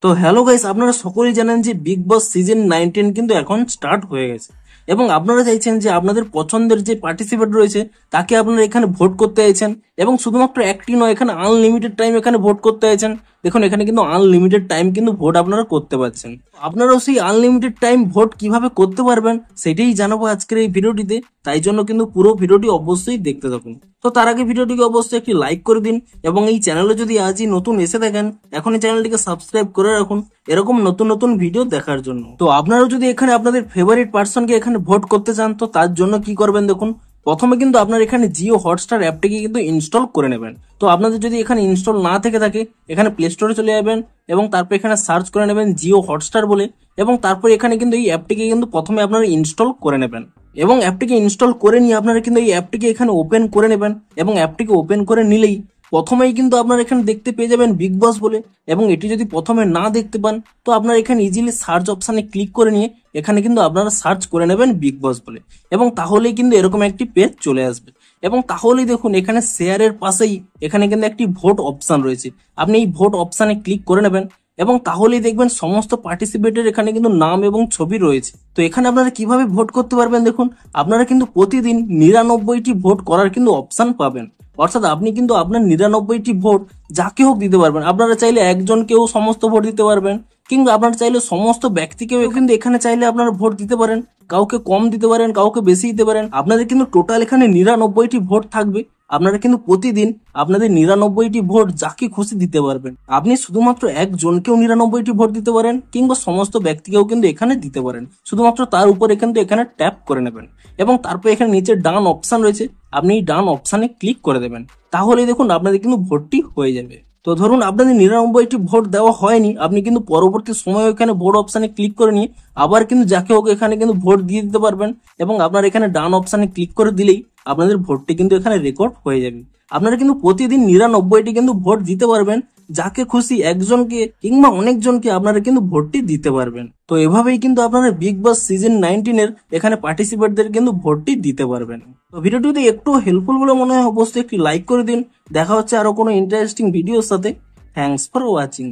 তো hello guys, আপনারা সকলেই জানেন যে বিগ বস সিজন 19 কিন্তু এখন স্টার্ট হয়ে গেছে এবং আপনারা চাইছেন যে আপনাদের পছন্দের যে পার্টিসিপেট রয়েছে তাকে আপনারা এখানে ভোট করতে চাইছেন এবং শুধুমাত্র একটি নয়, এখানে আনলিমিটেড টাইম এখানে ভোট করতে চাইছেন। দেখুন, এখানে কিন্তু আনলিমিটেড টাইম কিন্তু ভোট আপনারা করতে পারছেন। আপনারাও সেই আনলিমিটেড টাইম ভোট কিভাবে করতে পারবেন সেটাই জানাবো আজকের এই ভিডিওটিতে, তাই জন্য কিন্তু পুরো ভিডিওটি অবশ্যই দেখতে থাকুন। তো তার আগে ভিডিওটিকে অবশ্যই একটি লাইক করে দিন এবং এই চ্যানেলে যদি আজই নতুন এসে থাকেন এখনই চ্যানেলটিকে সাবস্ক্রাইব করে রাখুন এরকম নতুন নতুন ভিডিও দেখার জন্য। তো আপনারাও যদি এখানে আপনাদের ফেভারিট পার্সনকে এখানে ভোট করতে চান তো তার জন্য কি করবেন দেখুন, প্রথমে কিন্তু আপনার এখানে জিও হটস্টার অ্যাপটিকে কিন্তু ইনস্টল করে নেবেন। তো আপনাদের যদি এখানে ইনস্টল না থেকে থাকে এখানে প্লে স্টোরে চলে যাবেন এবং তারপর এখানে সার্চ করে নেবেন জিও হটস্টার বলে এবং তারপর এখানে কিন্তু এই অ্যাপটিকে কিন্তু প্রথমে আপনারা ইনস্টল করে নেবেন এবং অ্যাপটিকে ইনস্টল করে নিয়ে আপনারা কিন্তু এই অ্যাপটিকে এখানে ওপেন করে নেবেন এবং অ্যাপটিকে ওপেন করে নিলেই প্রথমেই কিন্তু আপনারা এখানে দেখতে পেয়ে যাবেন বিগ বস বলে এবং এটি যদি প্রথমে না দেখতে পান তো আপনারা এখানে ইজিলি সার্চ অপশানে ক্লিক করে নিয়ে এখানে কিন্তু আপনারা সার্চ করে নেবেন বিগ বস বলে এবং তাহলেই কিন্তু এরকম একটি পেজ চলে আসবে এবং তাহলেই দেখুন এখানে শেয়ারের পাশেই এখানে কিন্তু একটি ভোট অপশান রয়েছে। আপনি এই ভোট অপশানে ক্লিক করে নেবেন এবং তাহলেই দেখবেন সমস্ত পার্টিসিপেটের এখানে কিন্তু নাম এবং ছবি রয়েছে। তো এখানে আপনারা কিভাবে ভোট করতে পারবেন দেখুন, আপনারা কিন্তু প্রতিদিন 99টি ভোট করার কিন্তু অপশান পাবেন, অর্থাৎ আপনি কিন্তু আপনার 99টি ভোট যাকে হোক দিতে পারবেন। আপনারা চাইলে একজনকেও সমস্ত ভোট দিতে পারবেন কিংবা আপনারা চাইলে সমস্ত ব্যক্তিকেও কিন্তু এখানে চাইলে আপনারা ভোট দিতে পারেন, কাউকে কম দিতে পারেন, কাউকে বেশি দিতে পারেন। আপনাদের কিন্তু টোটাল এখানে 99টি ভোট থাকবে। আপনারা কিন্তু প্রতিদিন আপনাদের 99টি ভোট যাকে খুশি দিতে পারবেন। আপনি শুধুমাত্র একজনকেও 99টি ভোট দিতে পারেন কিংবা সমস্ত ব্যক্তিকেও কিন্তু এখানে দিতে পারেন। শুধুমাত্র তার উপরে কিন্তু এখানে ট্যাপ করে নেবেন এবং তারপর এখানে নিচে ডান অপশান রয়েছে, আপনি এই ডান অপশানে ক্লিক করে দেবেন। তাহলেই দেখুন আপনাদের কিন্তু ভোটটি হয়ে যাবে। তো ধরুন আপনাদের 99টি ভোট দেওয়া হয়নি, আপনি কিন্তু পরবর্তী সময় এখানে ভোট অপশানে ক্লিক করে নিয়ে আবার কিন্তু যাকে হোক এখানে কিন্তু ভোট দিয়ে দিতে পারবেন এবং আপনার এখানে ডান অপশানে ক্লিক করে দিলেই আপনাদের ভোটটি কিন্তু এখানে রেকর্ড হয়ে যাবে। আপনারা কিন্তু প্রতিদিন 99টি কিন্তু ভোট দিতে পারবেন, যাকে খুশি একজনকে কিংবা অনেকজনকে আপনারা কিন্তু ভোটটি দিতে পারবেন। তো এভাবেই কিন্তু আপনারা বিগ বস সিজন 19-এর এখানে পার্টিসিপেটদের কিন্তু ভোটটি দিতে পারবেন। তো ভিডিওটি যদি একটু হেল্পফুল বলে মনে হয় অবশ্যই একটি লাইক করে দিন। দেখা হচ্ছে আরো কোনো ইন্টারেস্টিং ভিডিওর সাথে। Thanks for watching.